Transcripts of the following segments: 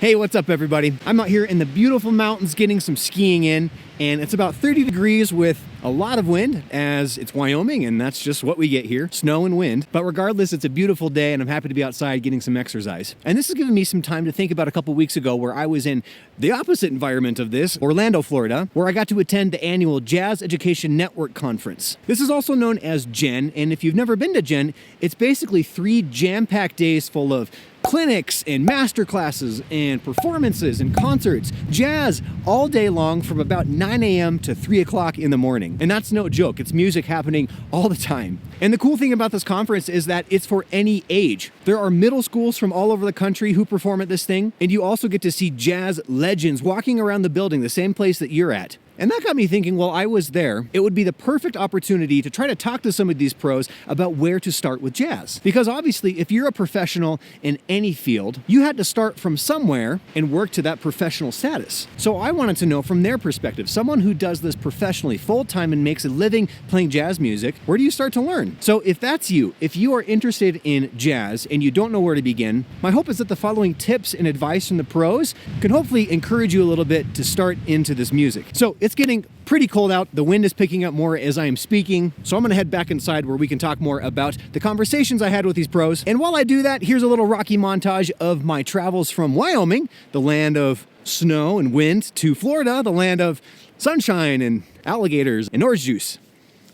Hey, what's up, everybody? I'm out here in the beautiful mountains getting some skiing in, and it's about 30 degrees with a lot of wind, as it's Wyoming, and that's just what we get here, snow and wind. But regardless, it's a beautiful day, and I'm happy to be outside getting some exercise. And this has given me some time to think about a couple weeks ago where I was in the opposite environment of this, Orlando, Florida, where I got to attend the annual Jazz Education Network Conference. This is also known as JEN, and if you've never been to JEN, it's basically 3 jam-packed days full of clinics and master classes and performances and concerts, jazz all day long from about 9 a.m. to 3 o'clock in the morning. And that's no joke, it's music happening all the time. And the cool thing about this conference is that it's for any age. There are middle schools from all over the country who perform at this thing, and you also get to see jazz legends walking around the building, the same place that you're at. And that got me thinking, while I was there, it would be the perfect opportunity to try to talk to some of these pros about where to start with jazz. Because obviously, if you're a professional in any field, you had to start from somewhere and work to that professional status. So I wanted to know from their perspective, someone who does this professionally full-time and makes a living playing jazz music, where do you start to learn? So if that's you, if you are interested in jazz and you don't know where to begin, my hope is that the following tips and advice from the pros can hopefully encourage you a little bit to start into this music. So it's getting pretty cold out. The wind is picking up more as I am speaking. So I'm gonna head back inside where we can talk more about the conversations I had with these pros. And while I do that, here's a little Rocky montage of my travels from Wyoming, the land of snow and wind, to Florida, the land of sunshine and alligators and orange juice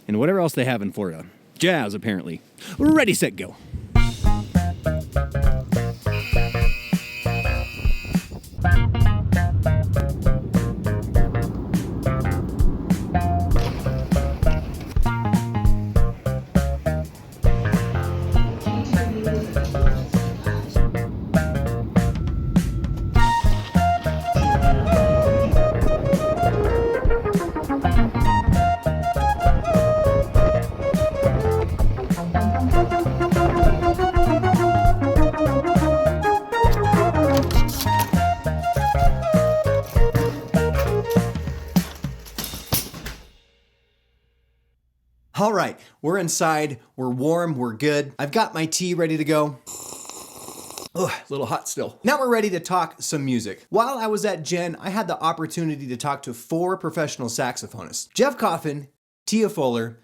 and whatever else they have in Florida. Jazz, apparently. Ready, set, go. All right, we're inside, we're warm, we're good. I've got my tea ready to go. Ugh, a little hot still. Now we're ready to talk some music. While I was at JEN, I had the opportunity to talk to 4 professional saxophonists: Jeff Coffin, Tia Fuller,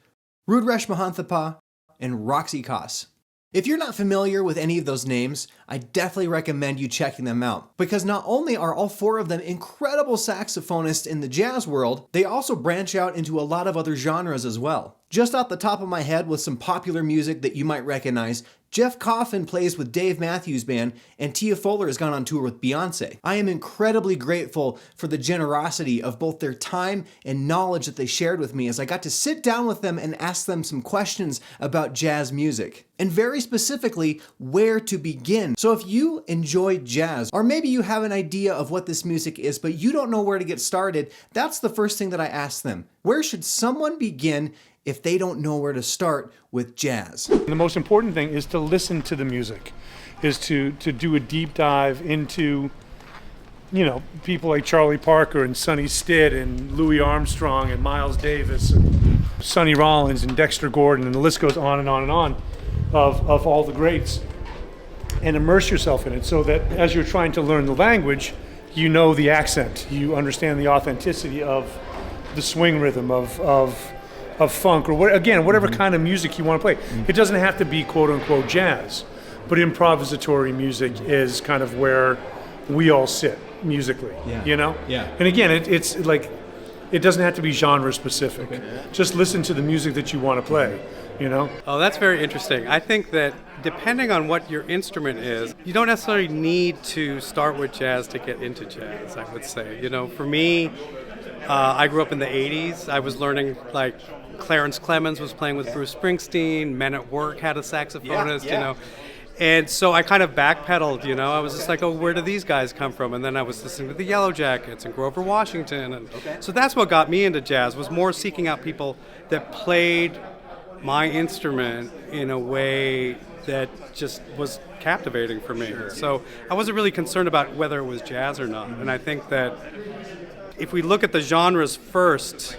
Rudresh Mahanthappa, and Roxy Koss. If you're not familiar with any of those names, I definitely recommend you checking them out, because not only are all 4 of them incredible saxophonists in the jazz world, they also branch out into a lot of other genres as well. Just off the top of my head, with some popular music that you might recognize, Jeff Coffin plays with Dave Matthews Band, and Tia Fuller has gone on tour with Beyonce. I am incredibly grateful for the generosity of both their time and knowledge that they shared with me as I got to sit down with them and ask them some questions about jazz music, and very specifically, where to begin. So if you enjoy jazz, or maybe you have an idea of what this music is, but you don't know where to get started, that's the first thing that I asked them. Where should someone begin if they don't know where to start with jazz? The most important thing is to listen to the music, is to do a deep dive into, people like Charlie Parker and Sonny Stitt and Louis Armstrong and Miles Davis and Sonny Rollins and Dexter Gordon, and the list goes on and on and on of all the greats, and immerse yourself in it so that as you're trying to learn the language, you know the accent, you understand the authenticity of the swing rhythm of funk, or whatever kind of music you want to play. It doesn't have to be quote unquote jazz, but improvisatory music is kind of where we all sit musically, Yeah. And again, it's like, it doesn't have to be genre specific. Okay. Just listen to the music that you want to play, Oh, that's very interesting. I think that depending on what your instrument is, you don't necessarily need to start with jazz to get into jazz, I would say. For me, I grew up in the 80s. I was learning, like, Clarence Clemens was playing with Bruce Springsteen, Men at Work had a saxophonist, And so I kind of backpedaled, I was just like, oh, where do these guys come from? And then I was listening to the Yellow Jackets and Grover Washington. And so that's what got me into jazz, was more seeking out people that played my instrument in a way that just was captivating for me. Sure. So I wasn't really concerned about whether it was jazz or not. And I think that if we look at the genres first,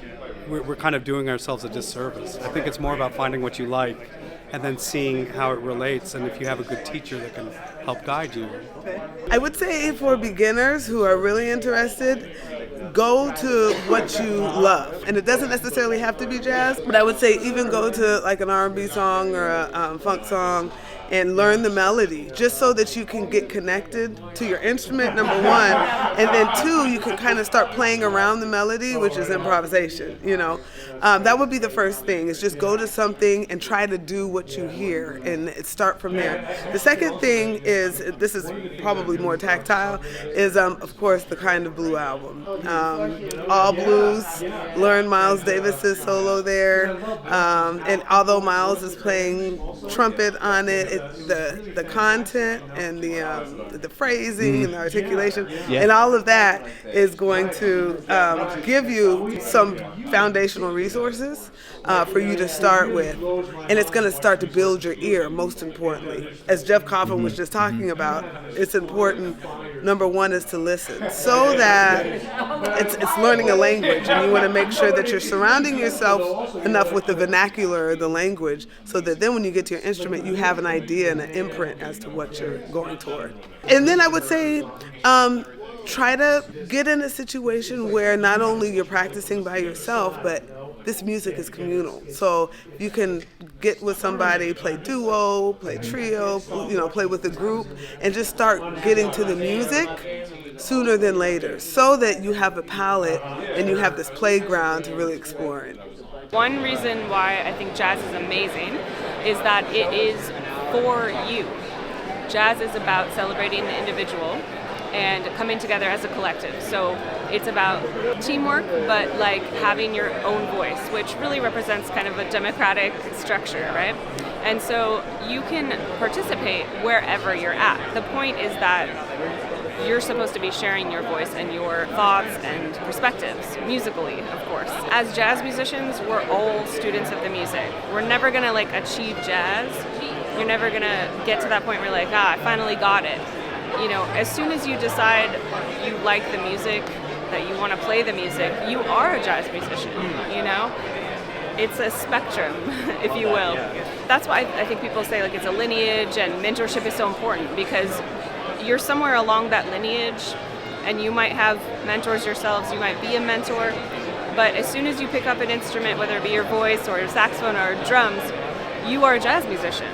we're kind of doing ourselves a disservice. I think it's more about finding what you like and then seeing how it relates, and if you have a good teacher that can help guide you. I would say for beginners who are really interested, go to what you love. And it doesn't necessarily have to be jazz, but I would say even go to like an R&B song or a funk song and learn the melody, just so that you can get connected to your instrument, number one, and then two, you can kind of start playing around the melody, which is improvisation, you know. That would be the first thing, is just go to something and try to do what you hear and start from there. The second thing is, this is probably more tactile, is of course the Kind of Blue album. All blues, learn Miles Davis's solo there, and although Miles is playing trumpet on it, the content and the phrasing and the articulation and all of that is going to give you some foundational resources for you to start with, and it's going to start to build your ear. Most importantly, as Jeff Coffin was just talking about, it's important. Number one is to listen, so that it's learning a language, and you want to make sure that you're surrounding yourself enough with the vernacular, the language, so that then when you get to your instrument, you have an idea and an imprint as to what you're going toward. And then I would say, try to get in a situation where not only you're practicing by yourself, but this music is communal. So you can get with somebody, play duo, play trio, play with a group, and just start getting to the music sooner than later, so that you have a palette and you have this playground to really explore it. One reason why I think jazz is amazing is that it is for you. Jazz is about celebrating the individual and coming together as a collective. So it's about teamwork, but like having your own voice, which really represents kind of a democratic structure, right? And so you can participate wherever you're at. The point is that you're supposed to be sharing your voice and your thoughts and perspectives, musically, of course. As jazz musicians, we're all students of the music. We're never gonna like achieve jazz. You're never gonna get to that point where you're like, I finally got it. You know, as soon as you decide you like the music, that you want to play the music, you are a jazz musician, you know? It's a spectrum, if you will. That's why I think people say like it's a lineage, and mentorship is so important, because you're somewhere along that lineage and you might have mentors yourselves, you might be a mentor, but as soon as you pick up an instrument, whether it be your voice or your saxophone or drums, you are a jazz musician.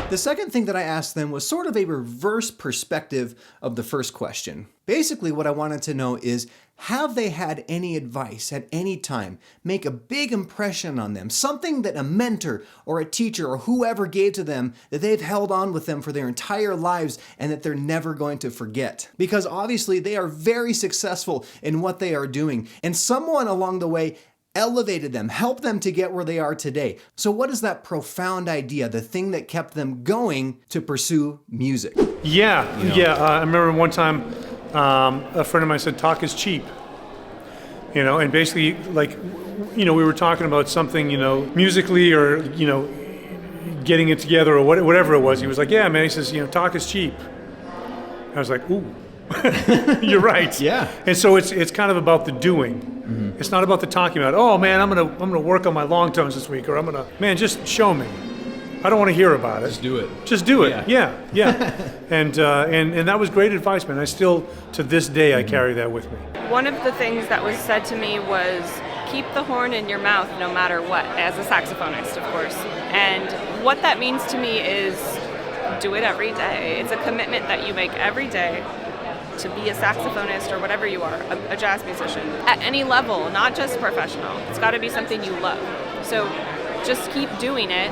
The second thing that I asked them was sort of a reverse perspective of the first question. Basically, what I wanted to know is, have they had any advice at any time make a big impression on them? Something that a mentor or a teacher or whoever gave to them that they've held on with them for their entire lives and that they're never going to forget. Because obviously they are very successful in what they are doing, and someone along the way elevated them, helped them to get where they are today. So what is that profound idea, the thing that kept them going to pursue music? I remember one time a friend of mine said, talk is cheap. And basically, like, we were talking about something, musically, or, getting it together, or whatever it was. He was like, yeah, man, he says, talk is cheap. I was like, ooh. You're right. Yeah. And so it's kind of about the doing. Mm-hmm. It's not about the talking about, oh man, I'm gonna work on my long tones this week, or just show me. I don't want to hear about it. Just do it. Just do it. Yeah. and that was great advice, man. I still, to this day, I carry that with me. One of the things that was said to me was, keep the horn in your mouth no matter what, as a saxophonist, of course. And what that means to me is, do it every day. It's a commitment that you make every day to be a saxophonist or whatever you are, a jazz musician, at any level, not just professional. It's got to be something you love. So just keep doing it,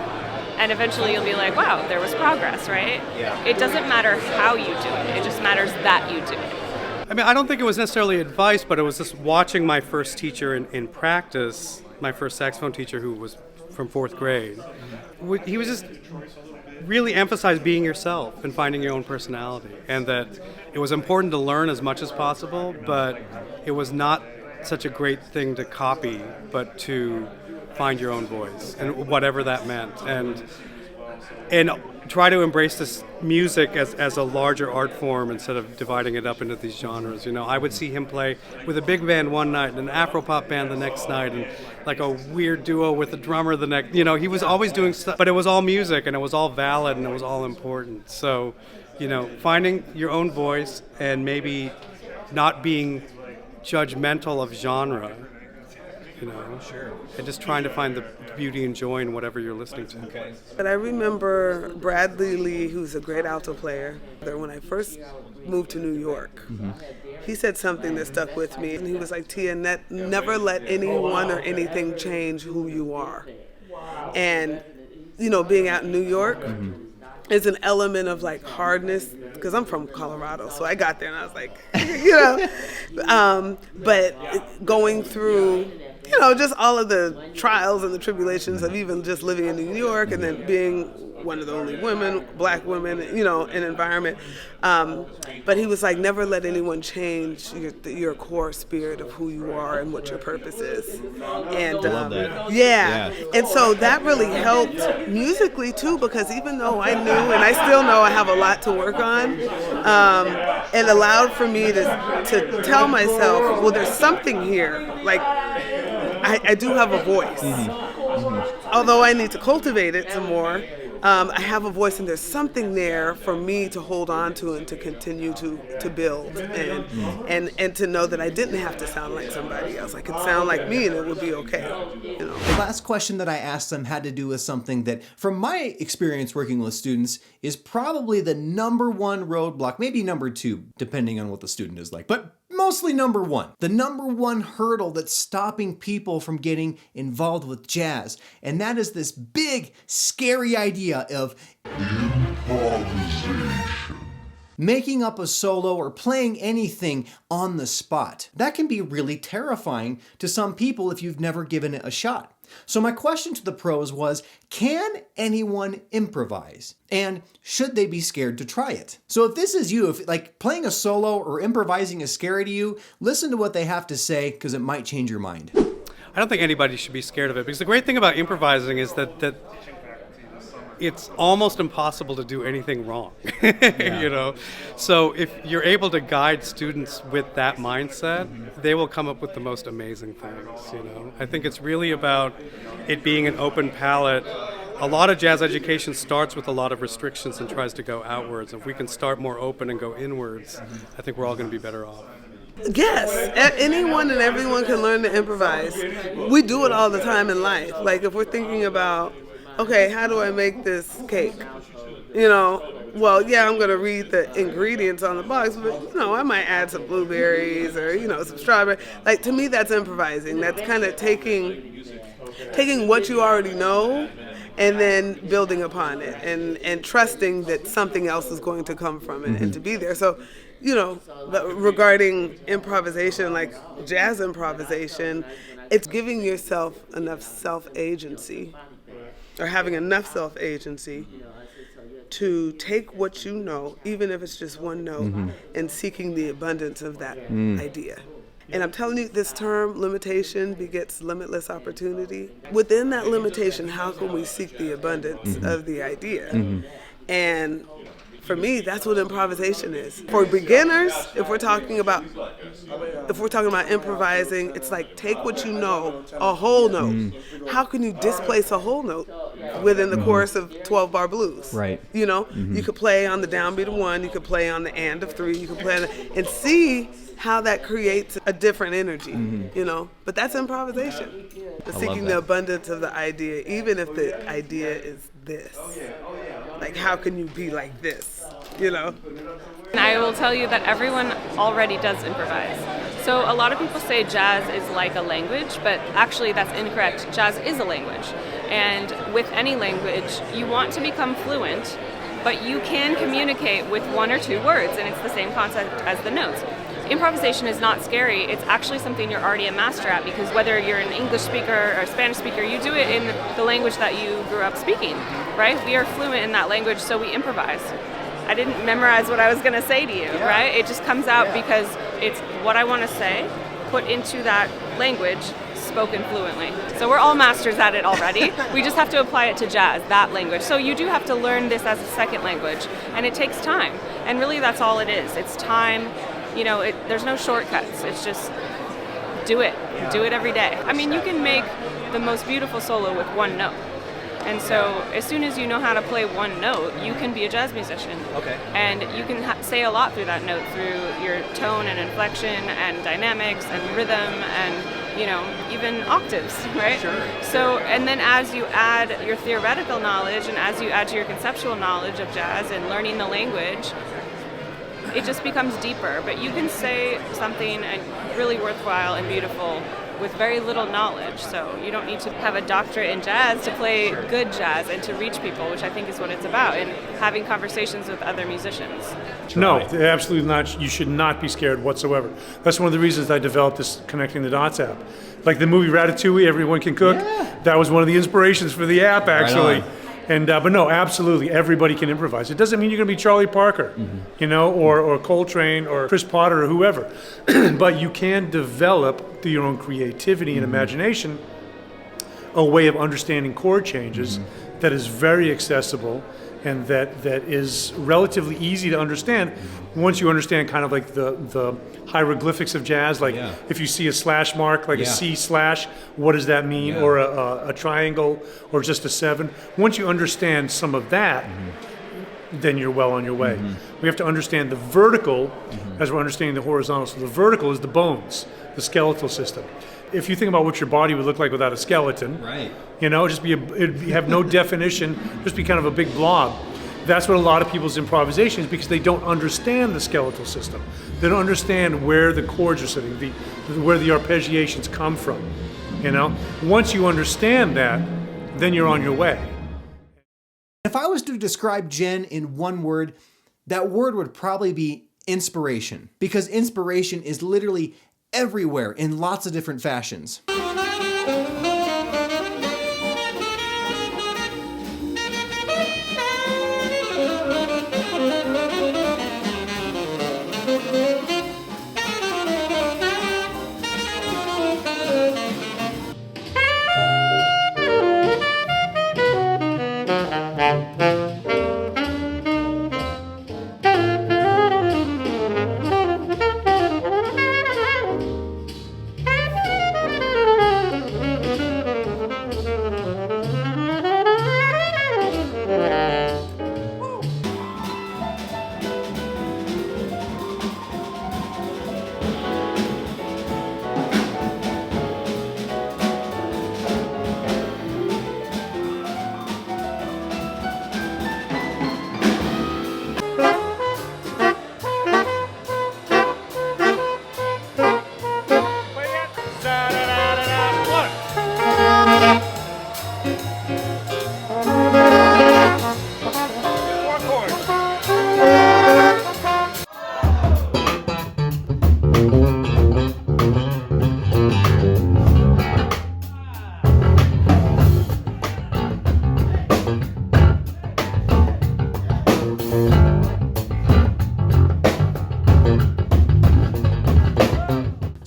and eventually you'll be like, wow, there was progress, right? Yeah. It doesn't matter how you do it. It just matters that you do it. I mean, I don't think it was necessarily advice, but it was just watching my first teacher in practice, my first saxophone teacher, who was from fourth grade. He was just really emphasized being yourself and finding your own personality, and that it was important to learn as much as possible, but it was not such a great thing to copy, but to find your own voice, and whatever that meant, and try to embrace this music as a larger art form instead of dividing it up into these genres. I would see him play with a big band one night and an Afro-pop band the next night, and like a weird duo with a drummer the next. He was always doing stuff, but it was all music, and it was all valid, and it was all important. So finding your own voice and maybe not being judgmental of genre, and just trying to find the beauty and joy in whatever you're listening to. Okay. But I remember Bradley Lee, who's a great alto player, when I first moved to New York, he said something that stuck with me, and he was like, Tia, never let anyone or anything change who you are. And, being out in New York, is an element of like hardness, because I'm from Colorado, so I got there and I was like, but going through, just all of the trials and the tribulations of even just living in New York and then being one of the only black women, in an environment. But he was like, never let anyone change your core spirit of who you are and what your purpose is. And I love that. Yeah. And so that really helped musically too, because even though I knew and I still know I have a lot to work on, it allowed for me to tell myself, well, there's something here. Like, I do have a voice. Although I need to cultivate it some more, I have a voice, and there's something there for me to hold on to and to continue to build, and to know that I didn't have to sound like somebody else. I could sound like me, and it would be okay. The last question that I asked them had to do with something that, from my experience working with students, is probably the number one roadblock, maybe number two, depending on what the student is like, but mostly number one. The number one hurdle that's stopping people from getting involved with jazz, and that is this big, scary idea of improvisation. Making up a solo or playing anything on the spot. That can be really terrifying to some people if you've never given it a shot. So my question to the pros was, can anyone improvise? And should they be scared to try it? So if this is you, if like playing a solo or improvising is scary to you, listen to what they have to say, because it might change your mind. I don't think anybody should be scared of it, because the great thing about improvising is that it's almost impossible to do anything wrong, So if you're able to guide students with that mindset, they will come up with the most amazing things, I think it's really about it being an open palette. A lot of jazz education starts with a lot of restrictions and tries to go outwards. If we can start more open and go inwards, I think we're all going to be better off. Yes, anyone and everyone can learn to improvise. We do it all the time in life. Like if we're thinking about, okay, how do I make this cake? Well, yeah, I'm going to read the ingredients on the box, but, I might add some blueberries or, some strawberry. Like, to me, that's improvising. That's kind of taking what you already know and then building upon it and trusting that something else is going to come from it and to be there. So, regarding improvisation, like jazz improvisation, it's giving yourself enough self-agency, or having enough self-agency to take what you know, even if it's just one note, and seeking the abundance of that idea. And I'm telling you, this term, limitation begets limitless opportunity. Within that limitation, how can we seek the abundance of the idea? And for me, that's what improvisation is. For beginners, if we're talking about improvising, it's like take what you know, a whole note. How can you displace a whole note within the chorus of 12-bar blues? Right. You could play on the downbeat of 1, you could play on the and of 3, you could play on and see how that creates a different energy, But that's improvisation. Seeking the abundance of the idea, even if the idea is this. Like, how can you be like this, And I will tell you that everyone already does improvise. So a lot of people say jazz is like a language, but actually that's incorrect. Jazz is a language. And with any language, you want to become fluent, but you can communicate with one or two words, and it's the same concept as the notes. Improvisation is not scary. It's actually something you're already a master at, because whether you're an English speaker or a Spanish speaker, you do it in the language that you grew up speaking, right? We are fluent in that language, so we improvise. I didn't memorize what I was going to say to you, right? It just comes out because it's what I want to say, put into that language, spoken fluently. So we're all masters at it already. We just have to apply it to jazz, that language. So you do have to learn this as a second language, and it takes time. And really that's all it is. It's time. There's no shortcuts. It's just do it. Do it every day. I mean, you can make the most beautiful solo with one note. And so as soon as you know how to play one note, you can be a jazz musician. Okay. And you can say a lot through that note, through your tone and inflection and dynamics and rhythm and, you know, even octaves, right? Sure. So, and then as you add your theoretical knowledge and as you add to your conceptual knowledge of jazz and learning the language, it just becomes deeper. But you can say something really worthwhile and beautiful with very little knowledge. So you don't need to have a doctorate in jazz to play good jazz and to reach people, which I think is what it's about, and having conversations with other musicians. No, absolutely not. You should not be scared whatsoever. That's one of the reasons I developed this Connecting the Dots app. Like the movie Ratatouille, Everyone Can Cook. Yeah. That was one of the inspirations for the app, actually. Right on. And but no, absolutely, everybody can improvise. It doesn't mean you're going to be Charlie Parker, you know, or Coltrane or Chris Potter or whoever. But you can develop through your own creativity and imagination a way of understanding chord changes that is very accessible and that is relatively easy to understand once you understand kind of like the hieroglyphics of jazz. Like if you see a slash mark, like a C slash, what does that mean? Or a triangle or just a 7. Once you understand some of that, then you're well on your way. We have to understand the vertical as we're understanding the horizontal. So the vertical is the bones, the skeletal system. If you think about what your body would look like without a skeleton, Right. you know, it'd have no definition, just be kind of a big blob. That's what a lot of people's improvisation is, because they don't understand the skeletal system. They don't understand where the chords are sitting, where the arpeggiations come from. You know, once you understand that, then you're on your way. If I was to describe Jen in one word, that word would probably be inspiration, because inspiration is literally everywhere in lots of different fashions.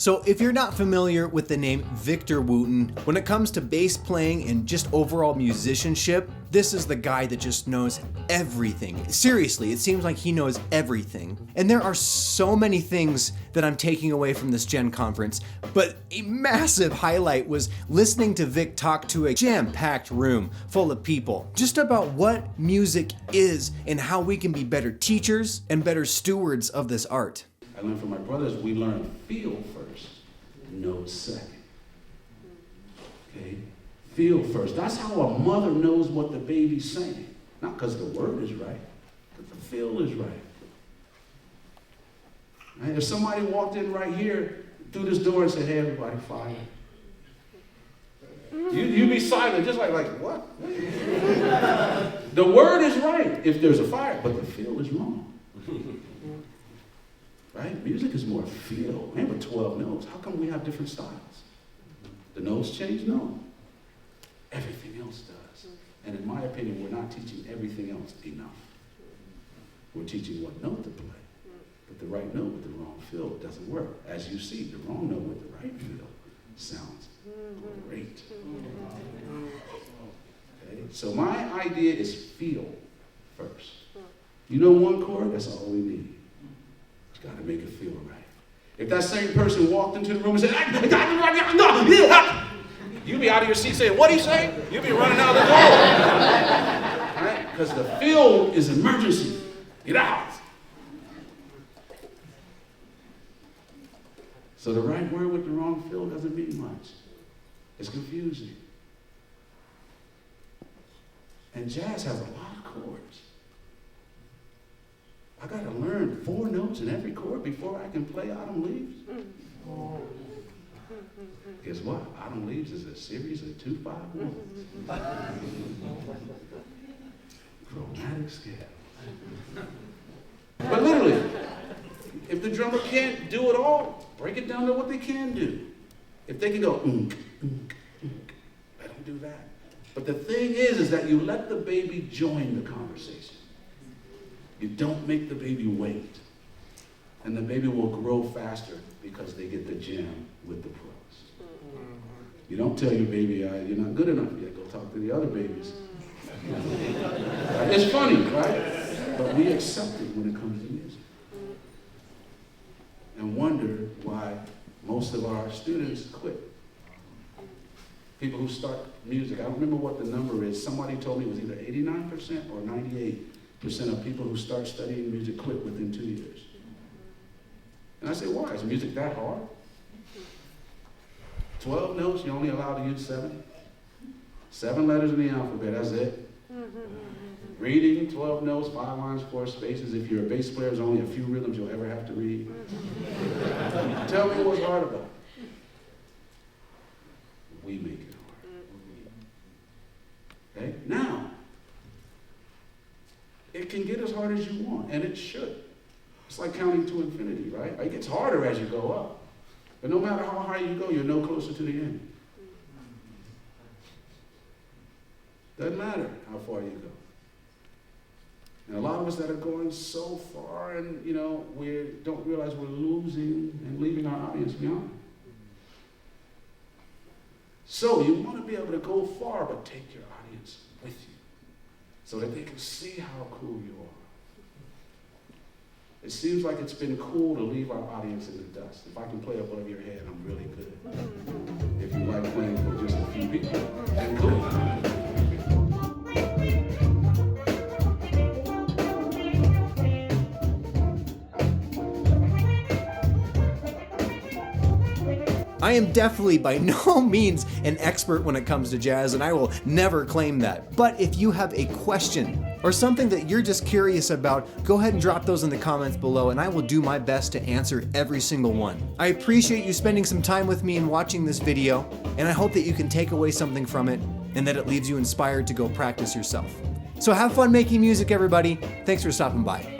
So if you're not familiar with the name Victor Wooten, when it comes to bass playing and just overall musicianship, this is the guy that just knows everything. Seriously, it seems like he knows everything. And there are so many things that I'm taking away from this Gen conference, but a massive highlight was listening to Vic talk to a jam-packed room full of people, just about what music is and how we can be better teachers and better stewards of this art. I learned from my brothers, we learn feel first, note second. Okay? Feel first. That's how a mother knows what the baby's saying. Not because the word is right, but the feel is right. Right? If somebody walked in right here through this door and said, hey, everybody, fire. You'd be silent, just like what? The word is right if there's a fire, but the feel is wrong. Right? Music is more feel. Man, with 12 notes, how come we have different styles? The notes change? No. Everything else does. And in my opinion, we're not teaching everything else enough. We're teaching what note to play. But the right note with the wrong feel doesn't work. As you see, the wrong note with the right feel sounds great. Okay? So my idea is feel first. You know one chord? That's all we need. Got to make it feel right. If that same person walked into the room and said, You be out of your seat saying, what'd he say? You be running out the door. Right? Because the field is emergency. Get out. So the right word with the wrong feel doesn't mean much. It's confusing. And jazz has a lot of chords. I got to learn 4 notes in every chord before I can play Autumn Leaves. Guess what? Autumn Leaves is a series of 2-5-1. Chromatic scale. But literally, if the drummer can't do it all, break it down to what they can do. If they can go, let them do that. But the thing is that you let the baby join the conversation. You don't make the baby wait. And the baby will grow faster because they get the jam with the pros. You don't tell your baby, you're not good enough yet, go talk to the other babies. It's funny, right? But we accept it when it comes to music. And wonder why most of our students quit. People who start music, I don't remember what the number is. Somebody told me it was either 89% or 98% of people who start studying music quit within 2 years. And I say, why? Is music that hard? 12 notes, you're only allowed to use 7. 7 letters in the alphabet, that's it. Reading, 12 notes, 5 lines, 4 spaces. If you're a bass player, there's only a few rhythms you'll ever have to read. Tell me what's hard about it. We make it hard. Okay? Now, it can get as hard as you want, and it should. It's like counting to infinity, right? It gets harder as you go up. But no matter how high you go, you're no closer to the end. Doesn't matter how far you go. And a lot of us that are going so far and, we don't realize we're losing and leaving our audience behind. So you want to be able to go far, but take your audience with you so that they can see how cool you are. It seems like it's been cool to leave our audience in the dust. If I can play above your head, I'm really good. If you like playing for just a few people, then cool. I am definitely by no means an expert when it comes to jazz, and I will never claim that. But if you have a question or something that you're just curious about, go ahead and drop those in the comments below, and I will do my best to answer every single one. I appreciate you spending some time with me and watching this video, and I hope that you can take away something from it and that it leaves you inspired to go practice yourself. So have fun making music, everybody. Thanks for stopping by.